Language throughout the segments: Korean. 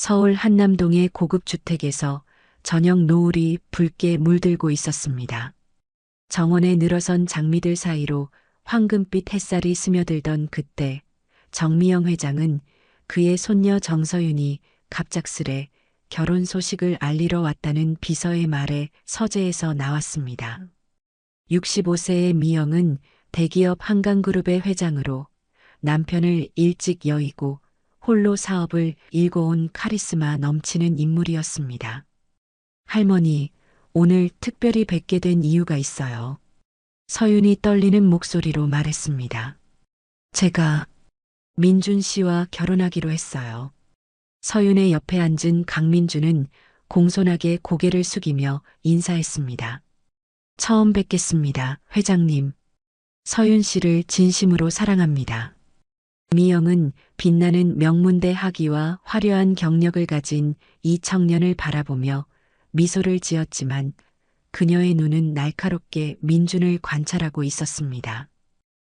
서울 한남동의 고급 주택에서 저녁 노을이 붉게 물들고 있었습니다. 정원에 늘어선 장미들 사이로 황금빛 햇살이 스며들던 그때 정미영 회장은 그의 손녀 정서윤이 갑작스레 결혼 소식을 알리러 왔다는 비서의 말에 서재에서 나왔습니다. 65세의 미영은 대기업 한강그룹의 회장으로 남편을 일찍 여의고 홀로 사업을 일궈온 카리스마 넘치는 인물이었습니다. 할머니, 오늘 특별히 뵙게 된 이유가 있어요. 서윤이 떨리는 목소리로 말했습니다. 제가 민준 씨와 결혼하기로 했어요. 서윤의 옆에 앉은 강민준은 공손하게 고개를 숙이며 인사했습니다. 처음 뵙겠습니다, 회장님. 서윤 씨를 진심으로 사랑합니다. 미영은 빛나는 명문대 학위와 화려한 경력을 가진 이 청년을 바라보며 미소를 지었지만 그녀의 눈은 날카롭게 민준을 관찰하고 있었습니다.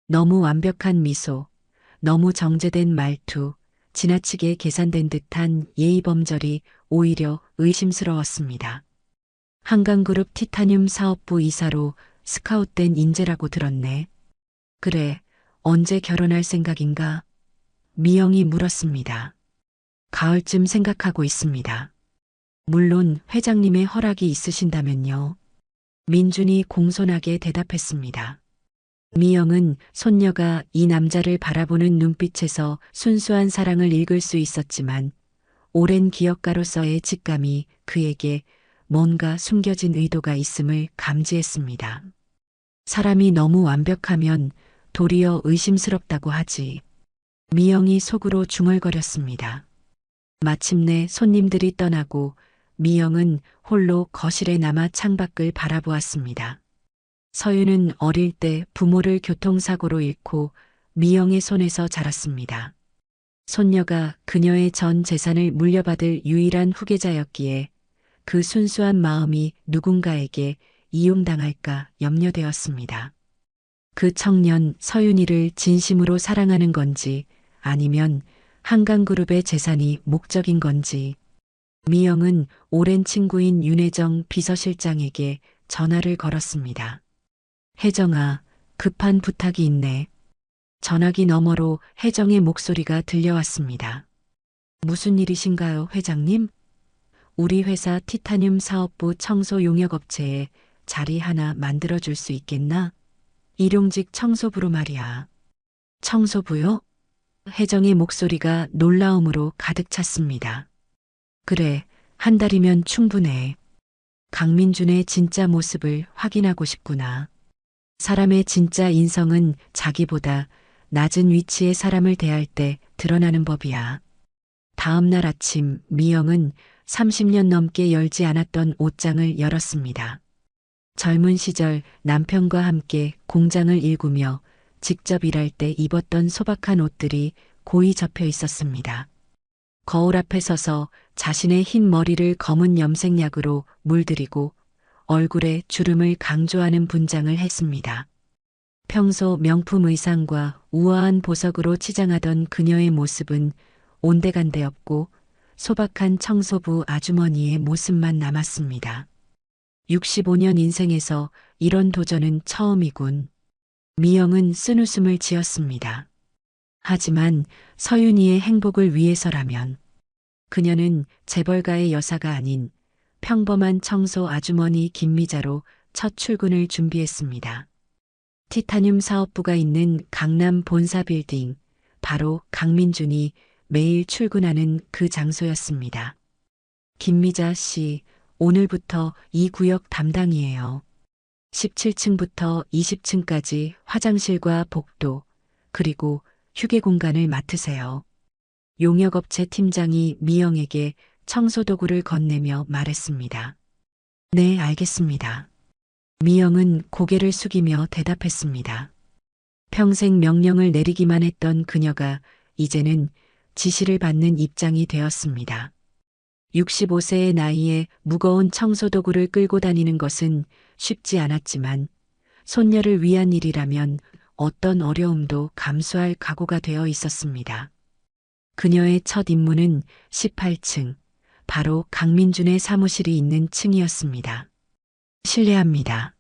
너무 완벽한 미소, 너무 정제된 말투, 지나치게 계산된 듯한 예의범절이 오히려 의심스러웠습니다. 한강그룹 티타늄 사업부 이사로 스카웃된 인재라고 들었네. 그래, 언제 결혼할 생각인가? 미영이 물었습니다. 가을쯤 생각하고 있습니다. 물론 회장님의 허락이 있으신다면요. 민준이 공손하게 대답했습니다. 미영은 손녀가 이 남자를 바라보는 눈빛에서 순수한 사랑을 읽을 수 있었지만 오랜 기업가로서의 직감이 그에게 뭔가 숨겨진 의도가 있음을 감지했습니다. 사람이 너무 완벽하면 도리어 의심스럽다고 하지. 미영이 속으로 중얼거렸습니다. 마침내 손님들이 떠나고 미영은 홀로 거실에 남아 창밖을 바라보았습니다. 서윤은 어릴 때 부모를 교통사고로 잃고 미영의 손에서 자랐습니다. 손녀가 그녀의 전 재산을 물려받을 유일한 후계자였기에 그 순수한 마음이 누군가에게 이용당할까 염려되었습니다. 그 청년 서윤이를 진심으로 사랑하는 건지 아니면 한강그룹의 재산이 목적인 건지 미영은 오랜 친구인 윤혜정 비서실장에게 전화를 걸었습니다. 혜정아, 급한 부탁이 있네. 전화기 너머로 혜정의 목소리가 들려왔습니다. 무슨 일이신가요, 회장님? 우리 회사 티타늄 사업부 청소 용역업체에 자리 하나 만들어줄 수 있겠나? 일용직 청소부로 말이야. 청소부요? 혜정의 목소리가 놀라움으로 가득 찼습니다. 그래, 한 달이면 충분해. 강민준의 진짜 모습을 확인하고 싶구나. 사람의 진짜 인성은 자기보다 낮은 위치의 사람을 대할 때 드러나는 법이야. 다음 날 아침 미영은 30년 넘게 열지 않았던 옷장을 열었습니다. 젊은 시절 남편과 함께 공장을 일구며 직접 일할 때 입었던 소박한 옷들이 고이 접혀 있었습니다. 거울 앞에 서서 자신의 흰 머리를 검은 염색약으로 물들이고 얼굴에 주름을 강조하는 분장을 했습니다. 평소 명품 의상과 우아한 보석으로 치장하던 그녀의 모습은 온데간데 없고 소박한 청소부 아주머니의 모습만 남았습니다. 65년 인생에서 이런 도전은 처음이군. 미영은 쓴웃음을 지었습니다. 하지만 서윤이의 행복을 위해서라면 그녀는 재벌가의 여사가 아닌 평범한 청소 아주머니 김미자로 첫 출근을 준비했습니다. 티타늄 사업부가 있는 강남 본사 빌딩, 바로 강민준이 매일 출근하는 그 장소였습니다. 김미자 씨, 오늘부터 이 구역 담당이에요. 17층부터 20층까지 화장실과 복도, 그리고 휴게 공간을 맡으세요. 용역업체 팀장이 미영에게 청소도구를 건네며 말했습니다. 네, 알겠습니다. 미영은 고개를 숙이며 대답했습니다. 평생 명령을 내리기만 했던 그녀가 이제는 지시를 받는 입장이 되었습니다. 65세의 나이에 무거운 청소도구를 끌고 다니는 것은 쉽지 않았지만 손녀를 위한 일이라면 어떤 어려움도 감수할 각오가 되어 있었습니다. 그녀의 첫 임무는 18층, 바로 강민준의 사무실이 있는 층이었습니다. 실례합니다.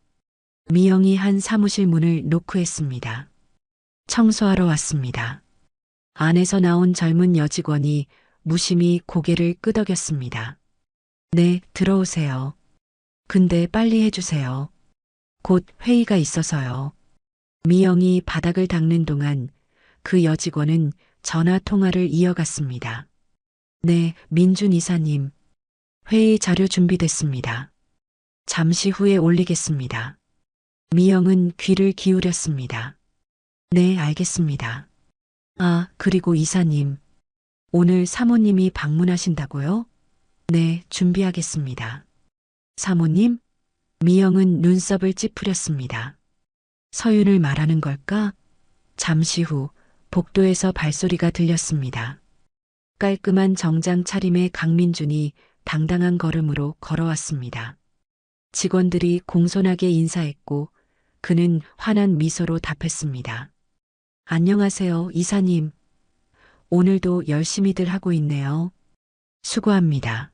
미영이 한 사무실 문을 노크했습니다. 청소하러 왔습니다. 안에서 나온 젊은 여직원이 무심히 고개를 끄덕였습니다. 네, 들어오세요. 근데 빨리 해주세요. 곧 회의가 있어서요. 미영이 바닥을 닦는 동안 그 여직원은 전화 통화를 이어갔습니다. 네, 민준 이사님. 회의 자료 준비됐습니다. 잠시 후에 올리겠습니다. 미영은 귀를 기울였습니다. 네, 알겠습니다. 아, 그리고 이사님. 오늘 사모님이 방문하신다고요? 네, 준비하겠습니다. 사모님? 미영은 눈썹을 찌푸렸습니다. 서윤을 말하는 걸까? 잠시 후 복도에서 발소리가 들렸습니다. 깔끔한 정장 차림의 강민준이 당당한 걸음으로 걸어왔습니다. 직원들이 공손하게 인사했고 그는 환한 미소로 답했습니다. 안녕하세요, 이사님. 오늘도 열심히들 하고 있네요. 수고합니다.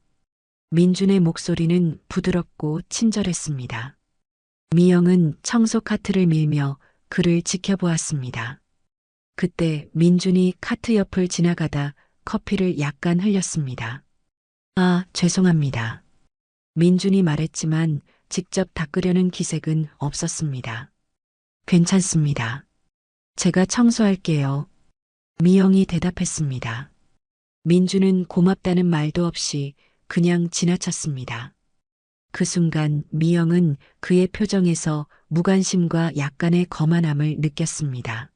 민준의 목소리는 부드럽고 친절했습니다. 미영은 청소 카트를 밀며 그를 지켜보았습니다. 그때 민준이 카트 옆을 지나가다 커피를 약간 흘렸습니다. 아, 죄송합니다. 민준이 말했지만 직접 닦으려는 기색은 없었습니다. 괜찮습니다. 제가 청소할게요. 미영이 대답했습니다. 민준은 고맙다는 말도 없이 그냥 지나쳤습니다. 그 순간 미영은 그의 표정에서 무관심과 약간의 거만함을 느꼈습니다.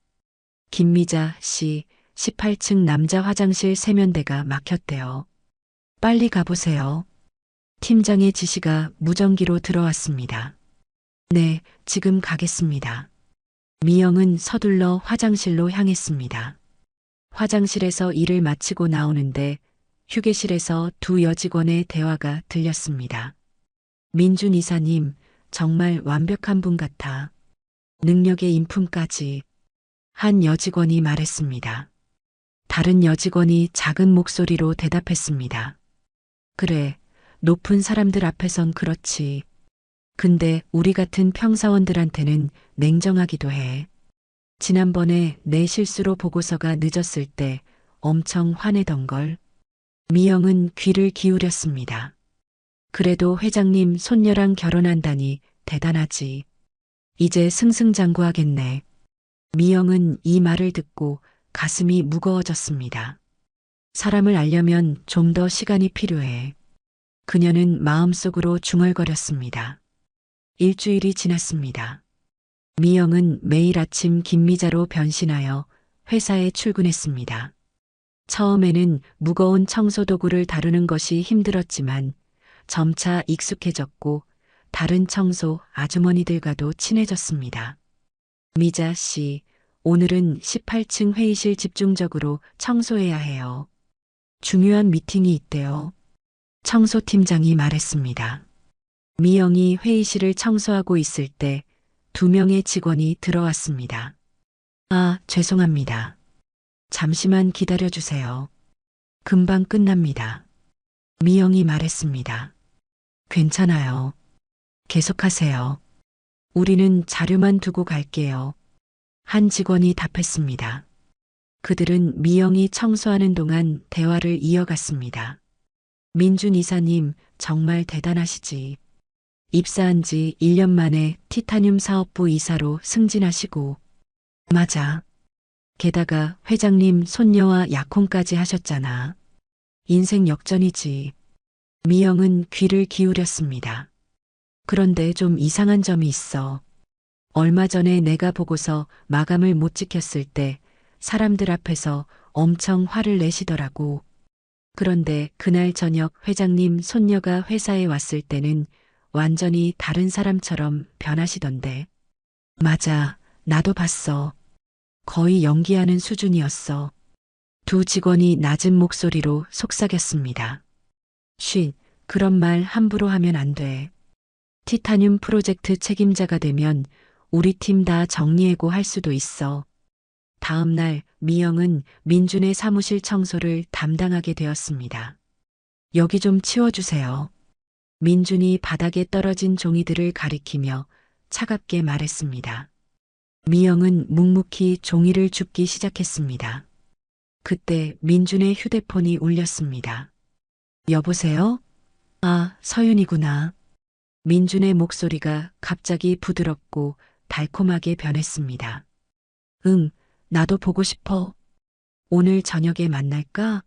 김미자 씨, 18층 남자 화장실 세면대가 막혔대요. 빨리 가보세요. 팀장의 지시가 무전기로 들어왔습니다. 네, 지금 가겠습니다. 미영은 서둘러 화장실로 향했습니다. 화장실에서 일을 마치고 나오는데 휴게실에서 두 여직원의 대화가 들렸습니다. 민준 이사님, 정말 완벽한 분 같아. 능력의 인품까지. 한 여직원이 말했습니다. 다른 여직원이 작은 목소리로 대답했습니다. 그래, 높은 사람들 앞에선 그렇지. 근데 우리 같은 평사원들한테는 냉정하기도 해. 지난번에 내 실수로 보고서가 늦었을 때 엄청 화내던걸. 미영은 귀를 기울였습니다. 그래도 회장님 손녀랑 결혼한다니 대단하지. 이제 승승장구하겠네. 미영은 이 말을 듣고 가슴이 무거워졌습니다. 사람을 알려면 좀 더 시간이 필요해. 그녀는 마음속으로 중얼거렸습니다. 일주일이 지났습니다. 미영은 매일 아침 김미자로 변신하여 회사에 출근했습니다. 처음에는 무거운 청소도구를 다루는 것이 힘들었지만 점차 익숙해졌고 다른 청소 아주머니들과도 친해졌습니다. 미자 씨, 오늘은 18층 회의실 집중적으로 청소해야 해요. 중요한 미팅이 있대요. 청소팀장이 말했습니다. 미영이 회의실을 청소하고 있을 때 2명의 직원이 들어왔습니다. 아, 죄송합니다. 잠시만 기다려주세요. 금방 끝납니다. 미영이 말했습니다. 괜찮아요. 계속하세요. 우리는 자료만 두고 갈게요. 한 직원이 답했습니다. 그들은 미영이 청소하는 동안 대화를 이어갔습니다. 민준 이사님, 정말 대단하시지. 입사한 지 1년 만에 티타늄 사업부 이사로 승진하시고. 맞아. 게다가 회장님 손녀와 약혼까지 하셨잖아. 인생 역전이지. 미영은 귀를 기울였습니다. 그런데 좀 이상한 점이 있어. 얼마 전에 내가 보고서 마감을 못 지켰을 때 사람들 앞에서 엄청 화를 내시더라고. 그런데 그날 저녁 회장님 손녀가 회사에 왔을 때는 완전히 다른 사람처럼 변하시던데. 맞아, 나도 봤어. 거의 연기하는 수준이었어. 두 직원이 낮은 목소리로 속삭였습니다. 쉿, 그런 말 함부로 하면 안 돼. 티타늄 프로젝트 책임자가 되면 우리 팀 다 정리해고 할 수도 있어. 다음 날 미영은 민준의 사무실 청소를 담당하게 되었습니다. 여기 좀 치워주세요. 민준이 바닥에 떨어진 종이들을 가리키며 차갑게 말했습니다. 미영은 묵묵히 종이를 줍기 시작했습니다. 그때 민준의 휴대폰이 울렸습니다. 여보세요? 아, 서윤이구나. 민준의 목소리가 갑자기 부드럽고 달콤하게 변했습니다. 응, 나도 보고 싶어. 오늘 저녁에 만날까?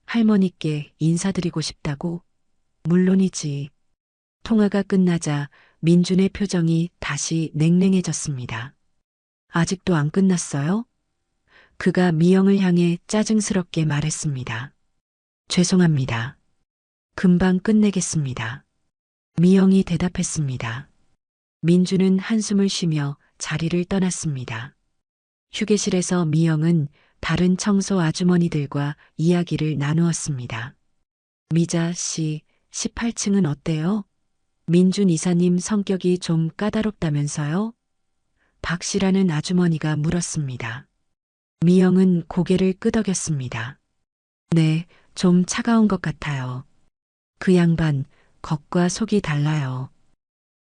할머니께 인사드리고 싶다고? 물론이지. 통화가 끝나자 민준의 표정이 다시 냉랭해졌습니다. 아직도 안 끝났어요? 그가 미영을 향해 짜증스럽게 말했습니다. 죄송합니다. 금방 끝내겠습니다. 미영이 대답했습니다. 민준은 한숨을 쉬며 자리를 떠났습니다. 휴게실에서 미영은 다른 청소 아주머니들과 이야기를 나누었습니다. 미자 씨, 18층은 어때요? 민준 이사님 성격이 좀 까다롭다면서요? 박 씨라는 아주머니가 물었습니다. 미영은 고개를 끄덕였습니다. 네, 좀 차가운 것 같아요. 그 양반, 겉과 속이 달라요.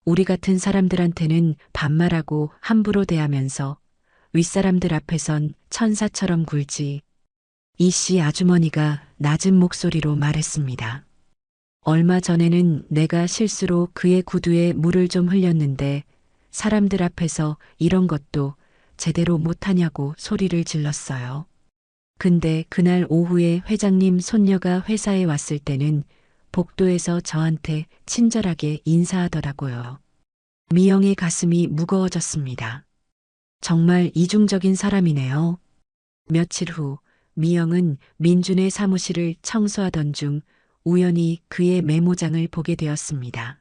우리 같은 사람들한테는 반말하고 함부로 대하면서 윗사람들 앞에선 천사처럼 굴지. 이 씨 아주머니가 낮은 목소리로 말했습니다. 얼마 전에는 내가 실수로 그의 구두에 물을 좀 흘렸는데 사람들 앞에서 이런 것도 제대로 못하냐고 소리를 질렀어요. 근데 그날 오후에 회장님 손녀가 회사에 왔을 때는 복도에서 저한테 친절하게 인사하더라고요. 미영의 가슴이 무거워졌습니다. 정말 이중적인 사람이네요. 며칠 후 미영은 민준의 사무실을 청소하던 중 우연히 그의 메모장을 보게 되었습니다.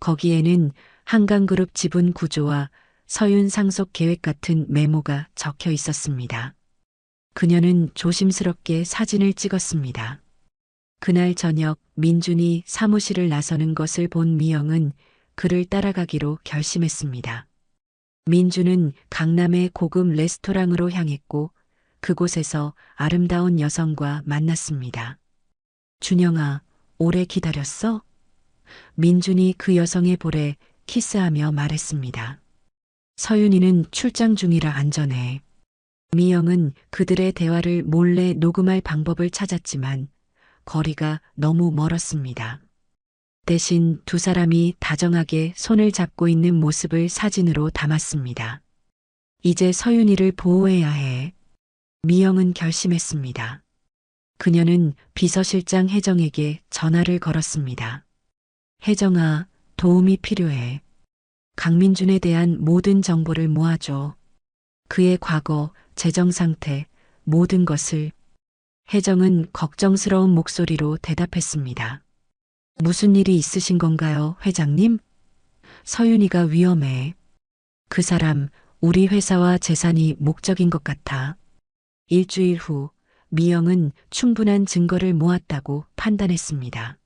거기에는 한강그룹 지분 구조와 서윤 상속 계획 같은 메모가 적혀 있었습니다. 그녀는 조심스럽게 사진을 찍었습니다. 그날 저녁 민준이 사무실을 나서는 것을 본 미영은 그를 따라가기로 결심했습니다. 민준은 강남의 고급 레스토랑으로 향했고 그곳에서 아름다운 여성과 만났습니다. 준영아, 오래 기다렸어? 민준이 그 여성의 볼에 키스하며 말했습니다. 서윤이는 출장 중이라 안전해. 미영은 그들의 대화를 몰래 녹음할 방법을 찾았지만 거리가 너무 멀었습니다. 대신 두 사람이 다정하게 손을 잡고 있는 모습을 사진으로 담았습니다. 이제 서윤이를 보호해야 해. 미영은 결심했습니다. 그녀는 비서실장 혜정에게 전화를 걸었습니다. 혜정아, 도움이 필요해. 강민준에 대한 모든 정보를 모아줘. 그의 과거, 재정 상태, 모든 것을. 혜정은 걱정스러운 목소리로 대답했습니다. 무슨 일이 있으신 건가요, 회장님? 서윤이가 위험해. 그 사람, 우리 회사와 재산이 목적인 것 같아. 일주일 후, 미영은 충분한 증거를 모았다고 판단했습니다.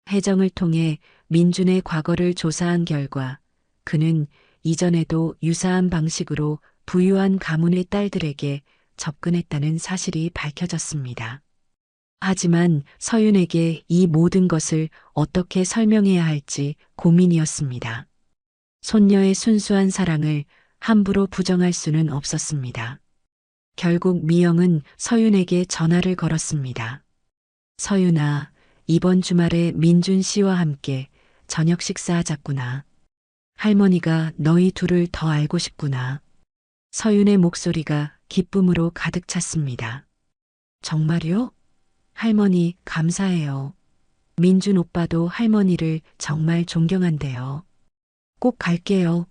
혜정을 통해 민준의 과거를 조사한 결과 그는 이전에도 유사한 방식으로 부유한 가문의 딸들에게 접근했다는 사실이 밝혀졌습니다. 하지만 서윤에게 이 모든 것을 어떻게 설명해야 할지 고민이었습니다. 손녀의 순수한 사랑을 함부로 부정할 수는 없었습니다. 결국 미영은 서윤에게 전화를 걸었습니다. 서윤아, 이번 주말에 민준 씨와 함께 저녁 식사하자꾸나. 할머니가 너희 둘을 더 알고 싶구나. 서윤의 목소리가 기쁨으로 가득 찼습니다. 정말요? 할머니 감사해요. 민준 오빠도 할머니를 정말 존경한대요. 꼭 갈게요.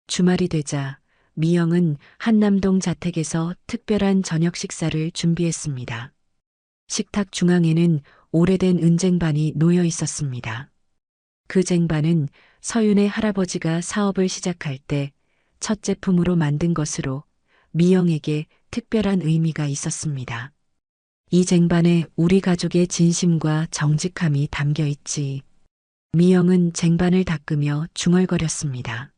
주말이 되자 미영은 한남동 자택에서 특별한 저녁 식사를 준비했습니다. 식탁 중앙에는 오래된 은쟁반이 놓여 있었습니다. 그 쟁반은 서윤의 할아버지가 사업을 시작할 때 첫 제품으로 만든 것으로 미영에게 특별한 의미가 있었습니다. 이 쟁반에 우리 가족의 진심과 정직함이 담겨 있지. 미영은 쟁반을 닦으며 중얼거렸습니다.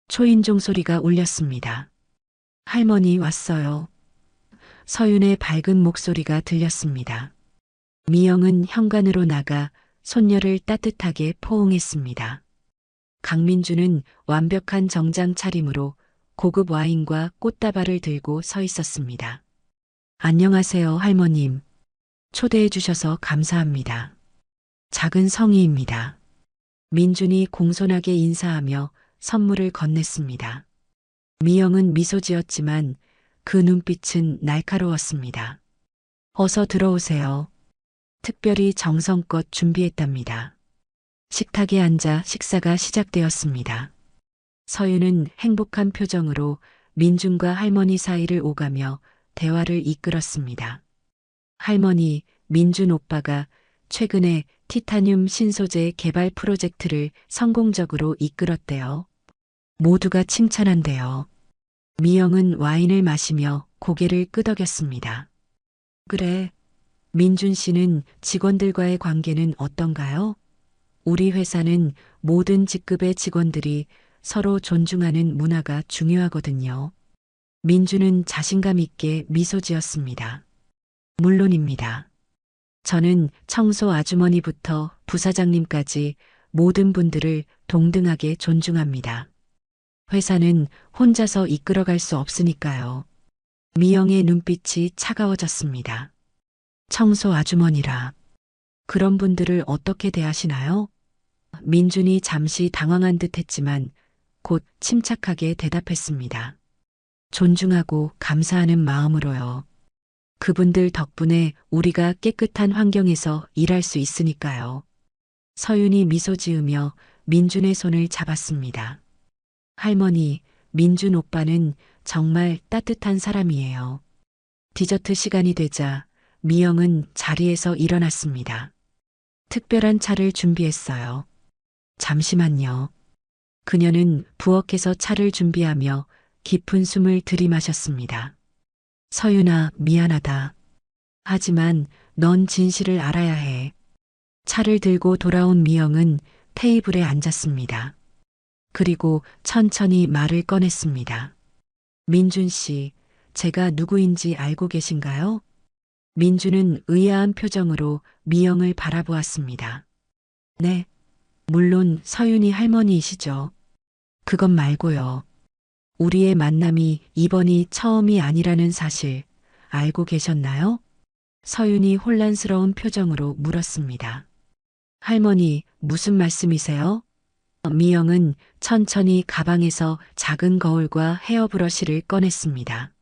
초인종 소리가 울렸습니다. 할머니 왔어요. 서윤의 밝은 목소리가 들렸습니다. 미영은 현관으로 나가 손녀를 따뜻하게 포옹했습니다. 강민주는 완벽한 정장 차림으로 고급 와인과 꽃다발을 들고 서 있었습니다. 안녕하세요, 할머님. 초대해 주셔서 감사합니다. 작은 성의입니다. 민준이 공손하게 인사하며 선물을 건넸습니다. 미영은 미소 지었지만 그 눈빛은 날카로웠습니다. 어서 들어오세요. 특별히 정성껏 준비했답니다. 식탁에 앉아 식사가 시작되었습니다. 서윤은 행복한 표정으로 민준과 할머니 사이를 오가며 대화를 이끌었습니다. 할머니, 민준 오빠가 최근에 티타늄 신소재 개발 프로젝트를 성공적으로 이끌었대요. 모두가 칭찬한대요. 미영은 와인을 마시며 고개를 끄덕였습니다. 그래, 민준 씨는 직원들과의 관계는 어떤가요? 우리 회사는 모든 직급의 직원들이 서로 존중하는 문화가 중요하거든요. 민준은 자신감 있게 미소 지었습니다. 물론입니다. 저는 청소 아주머니부터 부사장님까지 모든 분들을 동등하게 존중합니다. 회사는 혼자서 이끌어갈 수 없으니까요. 미영의 눈빛이 차가워졌습니다. 청소 아주머니라. 그런 분들을 어떻게 대하시나요? 민준이 잠시 당황한 듯 했지만 곧 침착하게 대답했습니다. 존중하고 감사하는 마음으로요. 그분들 덕분에 우리가 깨끗한 환경에서 일할 수 있으니까요. 서윤이 미소 지으며 민준의 손을 잡았습니다. 할머니, 민준 오빠는 정말 따뜻한 사람이에요. 디저트 시간이 되자 미영은 자리에서 일어났습니다. 특별한 차를 준비했어요. 잠시만요. 그녀는 부엌에서 차를 준비하며 깊은 숨을 들이마셨습니다. 서윤아, 미안하다. 하지만 넌 진실을 알아야 해. 차를 들고 돌아온 미영은 테이블에 앉았습니다. 그리고 천천히 말을 꺼냈습니다. 민준 씨, 제가 누구인지 알고 계신가요? 민준은 의아한 표정으로 미영을 바라보았습니다. 네, 물론 서윤이 할머니이시죠. 그것 말고요. 우리의 만남이 이번이 처음이 아니라는 사실 알고 계셨나요? 서윤이 혼란스러운 표정으로 물었습니다. 할머니, 무슨 말씀이세요? 미영은 천천히 가방에서 작은 거울과 헤어브러쉬를 꺼냈습니다.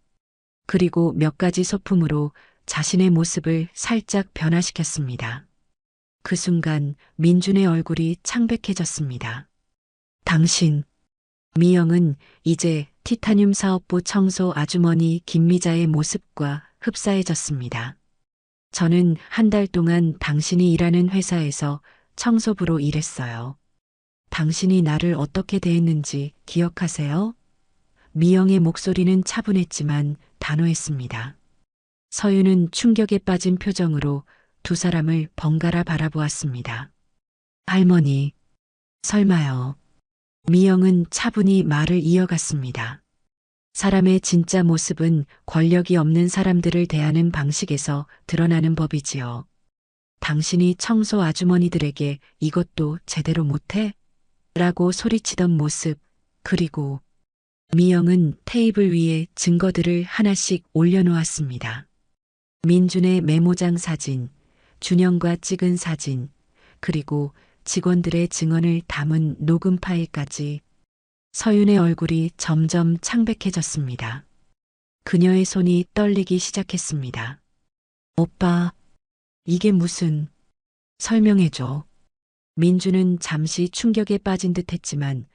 그리고 몇 가지 소품으로 자신의 모습을 살짝 변화시켰습니다. 그 순간 민준의 얼굴이 창백해졌습니다. 당신, 미영은 이제 티타늄 사업부 청소 아주머니 김미자의 모습과 흡사해졌습니다. 저는 한 달 동안 당신이 일하는 회사에서 청소부로 일했어요. 당신이 나를 어떻게 대했는지 기억하세요? 미영의 목소리는 차분했지만 단호했습니다. 서윤은 충격에 빠진 표정으로 두 사람을 번갈아 바라보았습니다. 할머니, 설마요. 미영은 차분히 말을 이어갔습니다. 사람의 진짜 모습은 권력이 없는 사람들을 대하는 방식에서 드러나는 법이지요. 당신이 청소 아주머니들에게 이것도 제대로 못해? 라고 소리치던 모습, 그리고 미영은 테이블 위에 증거들을 하나씩 올려놓았습니다. 민준의 메모장 사진, 준영과 찍은 사진, 그리고 직원들의 증언을 담은 녹음 파일까지. 서윤의 얼굴이 점점 창백해졌습니다. 그녀의 손이 떨리기 시작했습니다. 오빠, 이게 무슨... 설명해줘. 민주는 잠시 충격에 빠진 듯 했지만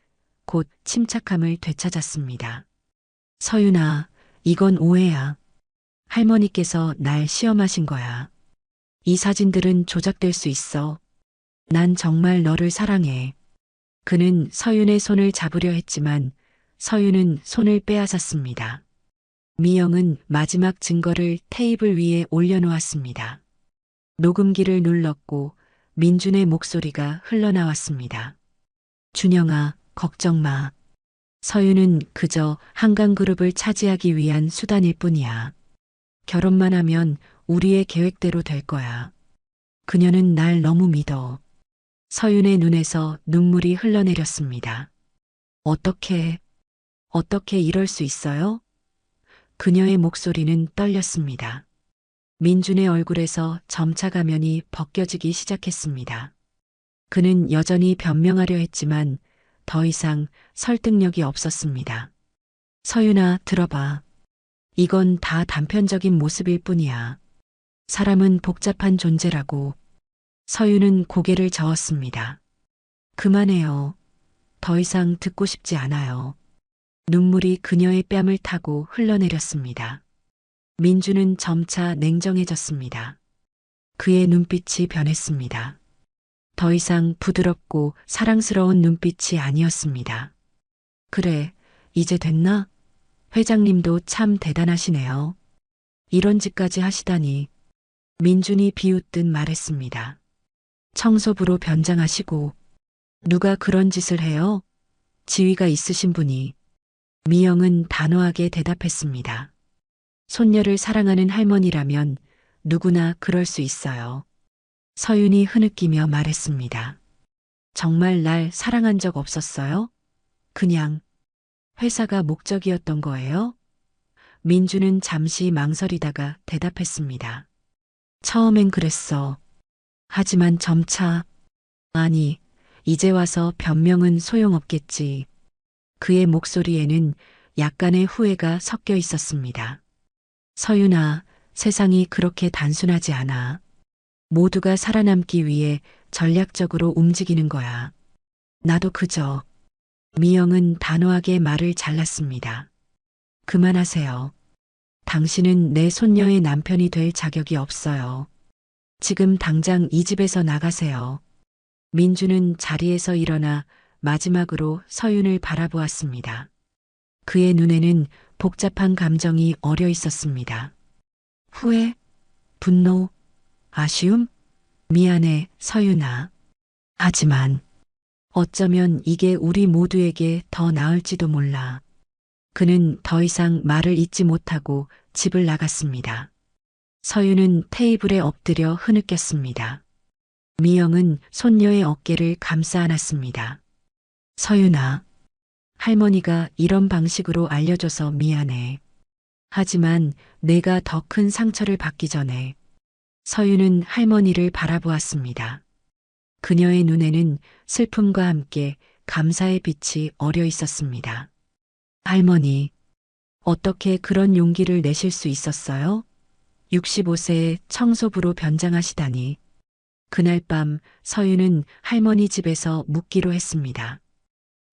곧 침착함을 되찾았습니다. 서윤아, 이건 오해야. 할머니께서 날 시험하신 거야. 이 사진들은 조작될 수 있어. 난 정말 너를 사랑해. 그는 서윤의 손을 잡으려 했지만 서윤은 손을 빼앗았습니다. 미영은 마지막 증거를 테이블 위에 올려놓았습니다. 녹음기를 눌렀고 민준의 목소리가 흘러나왔습니다. 준영아, 걱정 마. 서윤은 그저 한강그룹을 차지하기 위한 수단일 뿐이야. 결혼만 하면 우리의 계획대로 될 거야. 그녀는 날 너무 믿어. 서윤의 눈에서 눈물이 흘러내렸습니다. 어떻게, 어떻게 이럴 수 있어요? 그녀의 목소리는 떨렸습니다. 민준의 얼굴에서 점차 가면이 벗겨지기 시작했습니다. 그는 여전히 변명하려 했지만 더 이상 설득력이 없었습니다. 서윤아, 들어봐. 이건 다 단편적인 모습일 뿐이야. 사람은 복잡한 존재라고. 서윤은 고개를 저었습니다. 그만해요. 더 이상 듣고 싶지 않아요. 눈물이 그녀의 뺨을 타고 흘러내렸습니다. 민주는 점차 냉정해졌습니다. 그의 눈빛이 변했습니다. 더 이상 부드럽고 사랑스러운 눈빛이 아니었습니다. 그래, 이제 됐나? 회장님도 참 대단하시네요. 이런 짓까지 하시다니. 민준이 비웃듯 말했습니다. 청소부로 변장하시고 누가 그런 짓을 해요? 지위가 있으신 분이. 미영은 단호하게 대답했습니다. 손녀를 사랑하는 할머니라면 누구나 그럴 수 있어요. 서윤이 흐느끼며 말했습니다. 정말 날 사랑한 적 없었어요? 그냥 회사가 목적이었던 거예요? 민주는 잠시 망설이다가 대답했습니다. 처음엔 그랬어. 하지만 점차, 아니, 이제 와서 변명은 소용없겠지. 그의 목소리에는 약간의 후회가 섞여 있었습니다. 서윤아, 세상이 그렇게 단순하지 않아. 모두가 살아남기 위해 전략적으로 움직이는 거야. 나도 그저. 미영은 단호하게 말을 잘랐습니다. 그만하세요. 당신은 내 손녀의 남편이 될 자격이 없어요. 지금 당장 이 집에서 나가세요. 민주는 자리에서 일어나 마지막으로 서윤을 바라보았습니다. 그의 눈에는 복잡한 감정이 어려 있었습니다. 후회, 분노, 아쉬움, 미안해, 서윤아. 하지만 어쩌면 이게 우리 모두에게 더 나을지도 몰라. 그는 더 이상 말을 잇지 못하고 집을 나갔습니다. 서윤은 테이블에 엎드려 흐느꼈습니다. 미영은 손녀의 어깨를 감싸 안았습니다. 서윤아, 할머니가 이런 방식으로 알려줘서 미안해. 하지만 내가 더 큰 상처를 받기 전에. 서윤은 할머니를 바라보았습니다. 그녀의 눈에는 슬픔과 함께 감사의 빛이 어려 있었습니다. 할머니, 어떻게 그런 용기를 내실 수 있었어요? 65세에 청소부로 변장하시다니. 그날 밤 서윤은 할머니 집에서 묵기로 했습니다.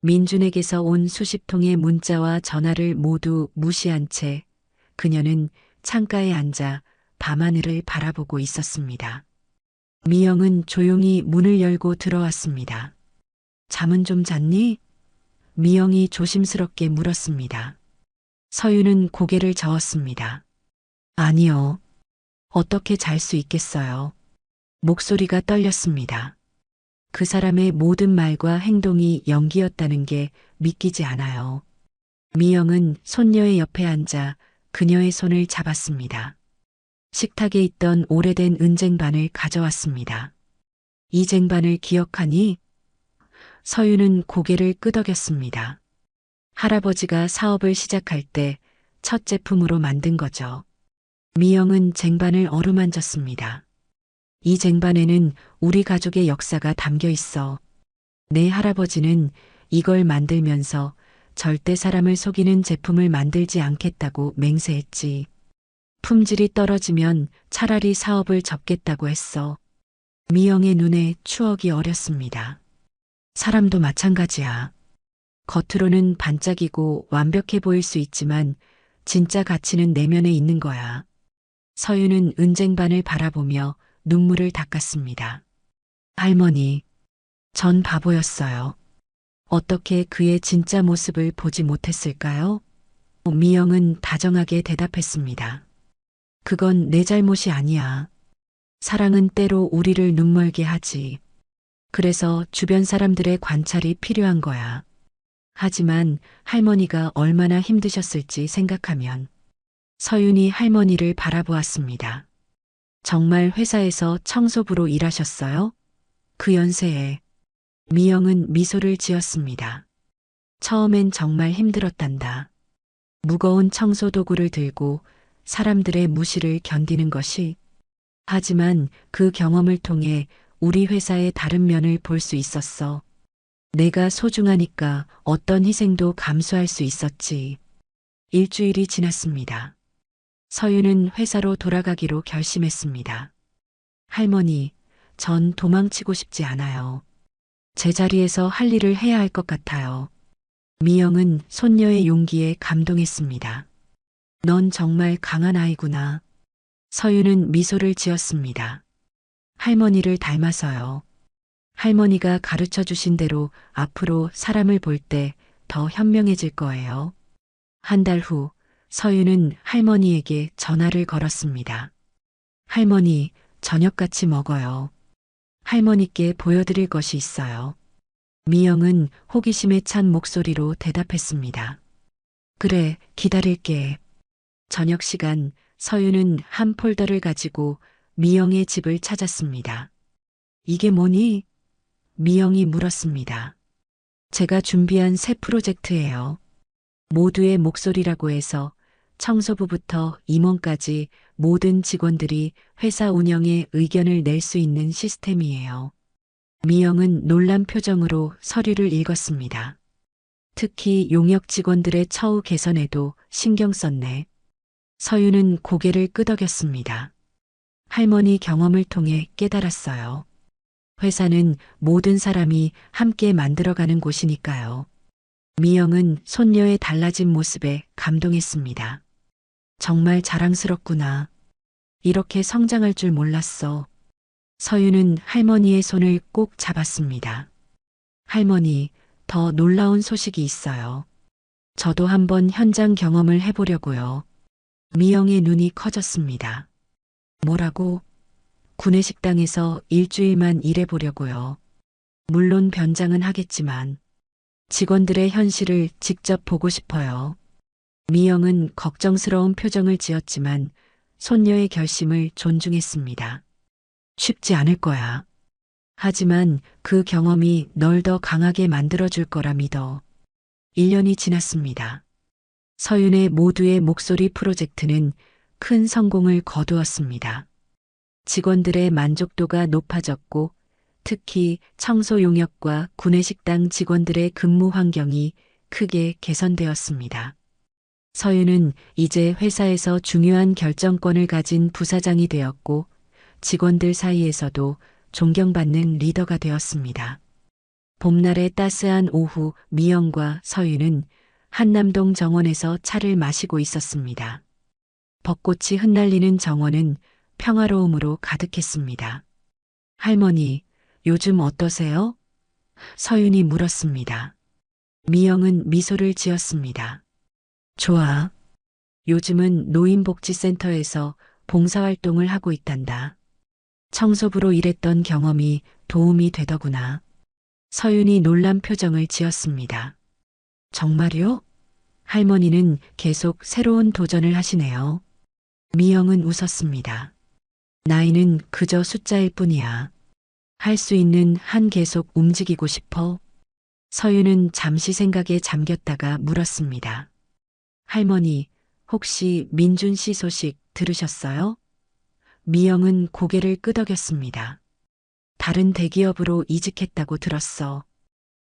민준에게서 온 수십 통의 문자와 전화를 모두 무시한 채 그녀는 창가에 앉아 밤하늘을 바라보고 있었습니다. 미영은 조용히 문을 열고 들어왔습니다. 잠은 좀 잤니? 미영이 조심스럽게 물었습니다. 서윤은 고개를 저었습니다. 아니요. 어떻게 잘 수 있겠어요. 목소리가 떨렸습니다. 그 사람의 모든 말과 행동이 연기였다는 게 믿기지 않아요. 미영은 손녀의 옆에 앉아 그녀의 손을 잡았습니다. 식탁에 있던 오래된 은쟁반을 가져왔습니다. 이 쟁반을 기억하니? 서윤은 고개를 끄덕였습니다. 할아버지가 사업을 시작할 때 첫 제품으로 만든 거죠. 미영은 쟁반을 어루만졌습니다. 이 쟁반에는 우리 가족의 역사가 담겨 있어. 내 할아버지는 이걸 만들면서 절대 사람을 속이는 제품을 만들지 않겠다고 맹세했지. 품질이 떨어지면 차라리 사업을 접겠다고 했어. 미영의 눈에 추억이 어렸습니다. 사람도 마찬가지야. 겉으로는 반짝이고 완벽해 보일 수 있지만 진짜 가치는 내면에 있는 거야. 서윤은 은쟁반을 바라보며 눈물을 닦았습니다. 할머니, 전 바보였어요. 어떻게 그의 진짜 모습을 보지 못했을까요? 미영은 다정하게 대답했습니다. 그건 내 잘못이 아니야. 사랑은 때로 우리를 눈멀게 하지. 그래서 주변 사람들의 관찰이 필요한 거야. 하지만 할머니가 얼마나 힘드셨을지 생각하면 서윤이 할머니를 바라보았습니다. 정말 회사에서 청소부로 일하셨어요? 그 연세에. 미영은 미소를 지었습니다. 처음엔 정말 힘들었단다. 무거운 청소 도구를 들고 사람들의 무시를 견디는 것이. 하지만 그 경험을 통해 우리 회사의 다른 면을 볼 수 있었어. 내가 소중하니까 어떤 희생도 감수할 수 있었지. 일주일이 지났습니다. 서윤은 회사로 돌아가기로 결심했습니다. 할머니, 전 도망치고 싶지 않아요. 제자리에서 할 일을 해야 할 것 같아요. 미영은 손녀의 용기에 감동했습니다. 넌 정말 강한 아이구나. 서윤은 미소를 지었습니다. 할머니를 닮아서요. 할머니가 가르쳐 주신 대로 앞으로 사람을 볼 때 더 현명해질 거예요. 한 달 후, 서윤은 할머니에게 전화를 걸었습니다. 할머니, 저녁 같이 먹어요. 할머니께 보여드릴 것이 있어요. 미영은 호기심에 찬 목소리로 대답했습니다. 그래, 기다릴게. 저녁 시간, 서윤은 한 폴더를 가지고 미영의 집을 찾았습니다. 이게 뭐니? 미영이 물었습니다. 제가 준비한 새 프로젝트예요. 모두의 목소리라고 해서 청소부부터 임원까지 모든 직원들이 회사 운영에 의견을 낼 수 있는 시스템이에요. 미영은 놀란 표정으로 서류를 읽었습니다. 특히 용역 직원들의 처우 개선에도 신경 썼네. 서윤은 고개를 끄덕였습니다. 할머니 경험을 통해 깨달았어요. 회사는 모든 사람이 함께 만들어가는 곳이니까요. 미영은 손녀의 달라진 모습에 감동했습니다. 정말 자랑스럽구나. 이렇게 성장할 줄 몰랐어. 서윤은 할머니의 손을 꼭 잡았습니다. 할머니, 더 놀라운 소식이 있어요. 저도 한번 현장 경험을 해보려고요. 미영의 눈이 커졌습니다. 뭐라고? 구내식당에서 일주일만 일해보려고요. 물론 변장은 하겠지만 직원들의 현실을 직접 보고 싶어요. 미영은 걱정스러운 표정을 지었지만 손녀의 결심을 존중했습니다. 쉽지 않을 거야. 하지만 그 경험이 널 더 강하게 만들어줄 거라 믿어. 1년이 지났습니다. 서윤의 모두의 목소리 프로젝트는 큰 성공을 거두었습니다. 직원들의 만족도가 높아졌고 특히 청소 용역과 구내식당 직원들의 근무 환경이 크게 개선되었습니다. 서윤은 이제 회사에서 중요한 결정권을 가진 부사장이 되었고 직원들 사이에서도 존경받는 리더가 되었습니다. 봄날의 따스한 오후 미영과 서윤은 한남동 정원에서 차를 마시고 있었습니다. 벚꽃이 흩날리는 정원은 평화로움으로 가득했습니다. 할머니, 요즘 어떠세요? 서윤이 물었습니다. 미영은 미소를 지었습니다. 좋아. 요즘은 노인복지센터에서 봉사활동을 하고 있단다. 청소부로 일했던 경험이 도움이 되더구나. 서윤이 놀란 표정을 지었습니다. 정말요? 할머니는 계속 새로운 도전을 하시네요. 미영은 웃었습니다. 나이는 그저 숫자일 뿐이야. 할 수 있는 한 계속 움직이고 싶어. 서윤은 잠시 생각에 잠겼다가 물었습니다. 할머니, 혹시 민준 씨 소식 들으셨어요? 미영은 고개를 끄덕였습니다. 다른 대기업으로 이직했다고 들었어.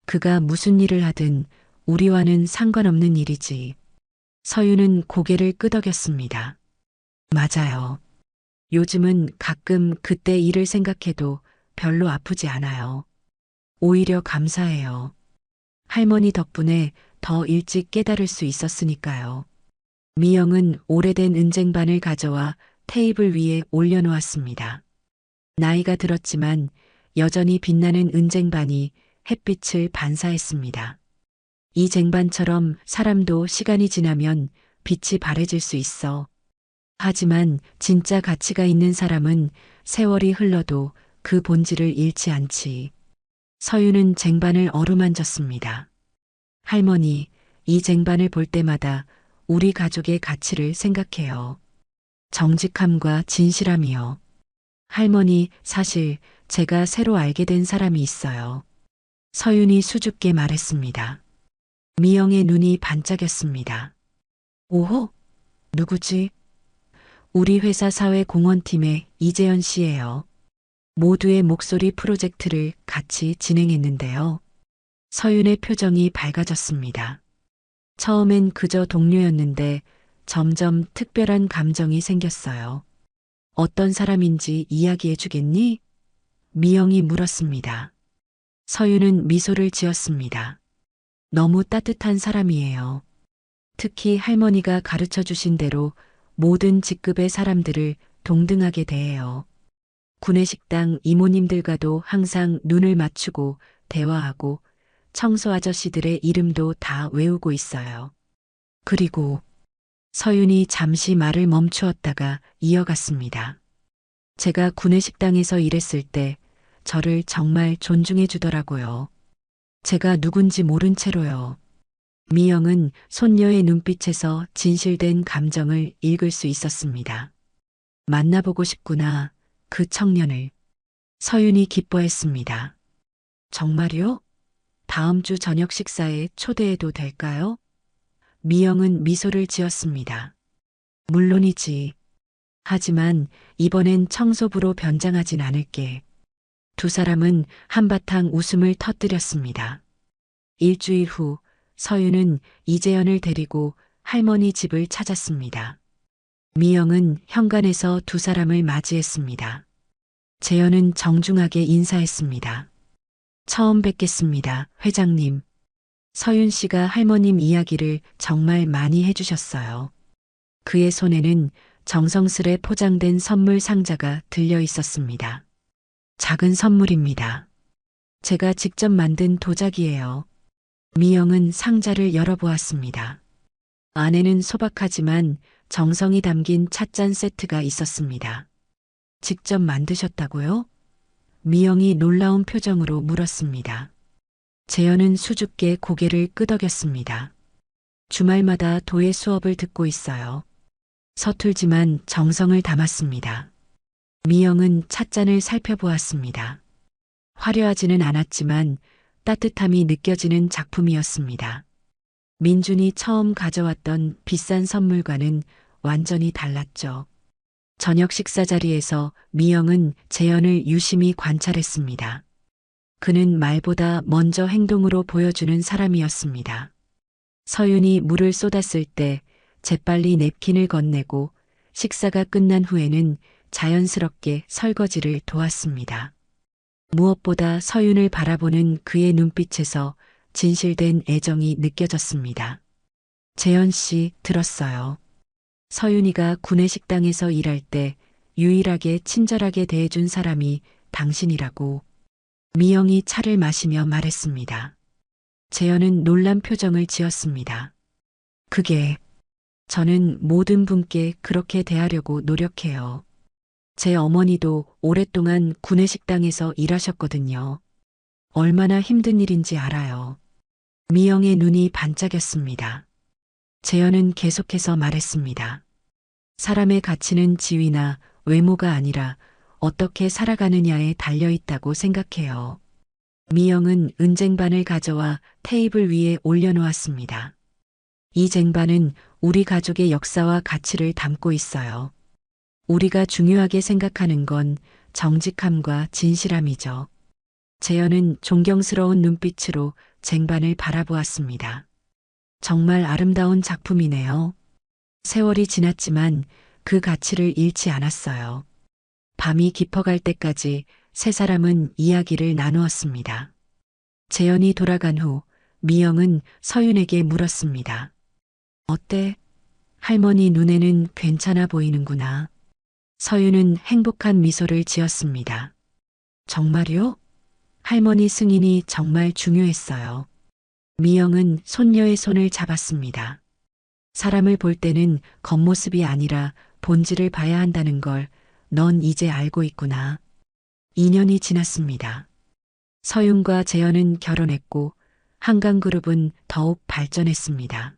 그가 무슨 일을 하든 우리와는 상관없는 일이지. 서윤은 고개를 끄덕였습니다. 맞아요. 요즘은 가끔 그때 일을 생각해도 별로 아프지 않아요. 오히려 감사해요. 할머니 덕분에 더 일찍 깨달을 수 있었으니까요. 미영은 오래된 은쟁반을 가져와 테이블 위에 올려놓았습니다. 나이가 들었지만 여전히 빛나는 은쟁반이 햇빛을 반사했습니다. 이 쟁반처럼 사람도 시간이 지나면 빛이 바래질 수 있어. 하지만 진짜 가치가 있는 사람은 세월이 흘러도 그 본질을 잃지 않지. 서윤은 쟁반을 어루만졌습니다. 할머니, 이 쟁반을 볼 때마다 우리 가족의 가치를 생각해요. 정직함과 진실함이요. 할머니, 사실 제가 새로 알게 된 사람이 있어요. 서윤이 수줍게 말했습니다. 미영의 눈이 반짝였습니다. 오호? 누구지? 우리 회사 사회공헌팀의 이재현 씨예요. 모두의 목소리 프로젝트를 같이 진행했는데요. 서윤의 표정이 밝아졌습니다. 처음엔 그저 동료였는데 점점 특별한 감정이 생겼어요. 어떤 사람인지 이야기해 주겠니? 미영이 물었습니다. 서윤은 미소를 지었습니다. 너무 따뜻한 사람이에요. 특히 할머니가 가르쳐 주신 대로 모든 직급의 사람들을 동등하게 대해요. 구내식당 이모님들과도 항상 눈을 맞추고 대화하고 청소 아저씨들의 이름도 다 외우고 있어요. 그리고 서윤이 잠시 말을 멈추었다가 이어갔습니다. 제가 구내식당에서 일했을 때 저를 정말 존중해 주더라고요. 제가 누군지 모른 채로요. 미영은 손녀의 눈빛에서 진실된 감정을 읽을 수 있었습니다. 만나보고 싶구나, 그 청년을. 서윤이 기뻐했습니다. 정말요? 다음 주 저녁 식사에 초대해도 될까요? 미영은 미소를 지었습니다. 물론이지. 하지만 이번엔 청소부로 변장하진 않을게. 두 사람은 한바탕 웃음을 터뜨렸습니다. 일주일 후 서윤은 이재현을 데리고 할머니 집을 찾았습니다. 미영은 현관에서 두 사람을 맞이했습니다. 재현은 정중하게 인사했습니다. 처음 뵙겠습니다, 회장님. 서윤 씨가 할머님 이야기를 정말 많이 해주셨어요. 그의 손에는 정성스레 포장된 선물 상자가 들려 있었습니다. 작은 선물입니다. 제가 직접 만든 도자기예요. 미영은 상자를 열어보았습니다. 안에는 소박하지만 정성이 담긴 찻잔 세트가 있었습니다. 직접 만드셨다고요? 미영이 놀라운 표정으로 물었습니다. 재현은 수줍게 고개를 끄덕였습니다. 주말마다 도예 수업을 듣고 있어요. 서툴지만 정성을 담았습니다. 미영은 찻잔을 살펴보았습니다. 화려하지는 않았지만 따뜻함이 느껴지는 작품이었습니다. 민준이 처음 가져왔던 비싼 선물과는 완전히 달랐죠. 저녁 식사 자리에서 미영은 재현을 유심히 관찰했습니다. 그는 말보다 먼저 행동으로 보여주는 사람이었습니다. 서윤이 물을 쏟았을 때 재빨리 냅킨을 건네고 식사가 끝난 후에는 자연스럽게 설거지를 도왔습니다. 무엇보다 서윤을 바라보는 그의 눈빛에서 진실된 애정이 느껴졌습니다. 재현 씨, 들었어요. 서윤이가 구내식당에서 일할 때 유일하게 친절하게 대해준 사람이 당신이라고. 미영이 차를 마시며 말했습니다. 재현은 놀란 표정을 지었습니다. 그게, 저는 모든 분께 그렇게 대하려고 노력해요. 제 어머니도 오랫동안 구내식당에서 일하셨거든요. 얼마나 힘든 일인지 알아요. 미영의 눈이 반짝였습니다. 재현은 계속해서 말했습니다. 사람의 가치는 지위나 외모가 아니라 어떻게 살아가느냐에 달려있다고 생각해요. 미영은 은쟁반을 가져와 테이블 위에 올려놓았습니다. 이 쟁반은 우리 가족의 역사와 가치를 담고 있어요. 우리가 중요하게 생각하는 건 정직함과 진실함이죠. 재현은 존경스러운 눈빛으로 쟁반을 바라보았습니다. 정말 아름다운 작품이네요. 세월이 지났지만 그 가치를 잃지 않았어요. 밤이 깊어갈 때까지 세 사람은 이야기를 나누었습니다. 재현이 돌아간 후 미영은 서윤에게 물었습니다. 어때? 할머니 눈에는 괜찮아 보이는구나. 서윤은 행복한 미소를 지었습니다. 정말요? 할머니 승인이 정말 중요했어요. 미영은 손녀의 손을 잡았습니다. 사람을 볼 때는 겉모습이 아니라 본질을 봐야 한다는 걸 넌 이제 알고 있구나. 2년이 지났습니다. 서윤과 재현은 결혼했고 한강그룹은 더욱 발전했습니다.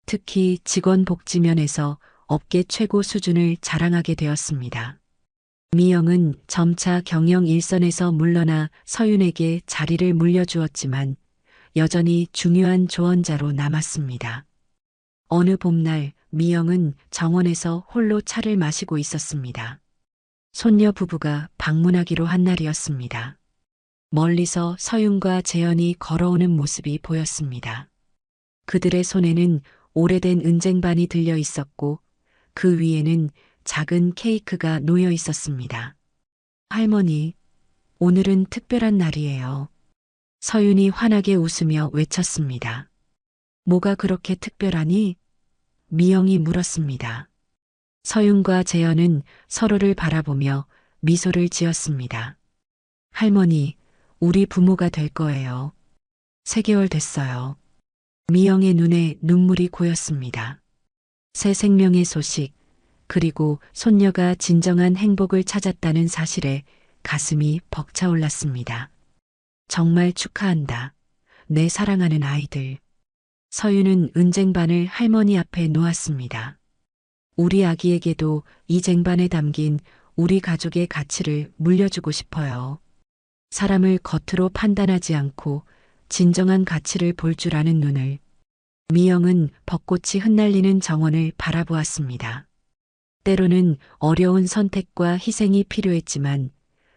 특히 직원 복지면에서 업계 최고 수준을 자랑하게 되었습니다. 미영은 점차 경영 일선에서 물러나 서윤에게 자리를 물려주었지만 여전히 중요한 조언자로 남았습니다. 어느 봄날 미영은 정원에서 홀로 차를 마시고 있었습니다. 손녀 부부가 방문하기로 한 날이었습니다. 멀리서 서윤과 재현이 걸어오는 모습이 보였습니다. 그들의 손에는 오래된 은쟁반이 들려 있었고 그 위에는 작은 케이크가 놓여 있었습니다. 할머니, 오늘은 특별한 날이에요. 서윤이 환하게 웃으며 외쳤습니다. 뭐가 그렇게 특별하니? 미영이 물었습니다. 서윤과 재현은 서로를 바라보며 미소를 지었습니다. 할머니, 우리 부모가 될 거예요. 3개월 됐어요. 미영의 눈에 눈물이 고였습니다. 새 생명의 소식, 그리고 손녀가 진정한 행복을 찾았다는 사실에 가슴이 벅차올랐습니다. 정말 축하한다. 내 사랑하는 아이들. 서윤은 은쟁반을 할머니 앞에 놓았습니다. 우리 아기에게도 이 쟁반에 담긴 우리 가족의 가치를 물려주고 싶어요. 사람을 겉으로 판단하지 않고 진정한 가치를 볼 줄 아는 눈을. 미영은 벚꽃이 흩날리는 정원을 바라보았습니다. 때로는 어려운 선택과 희생이 필요했지만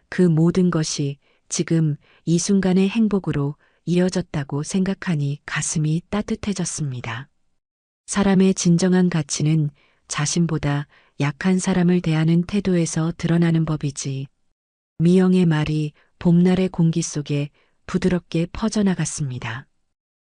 그 모든 것이 지금 이 순간의 행복으로 이어졌다고 생각하니 가슴이 따뜻해졌습니다. 사람의 진정한 가치는 자신보다 약한 사람을 대하는 태도에서 드러나는 법이지. 미영의 말이 봄날의 공기 속에 부드럽게 퍼져나갔습니다.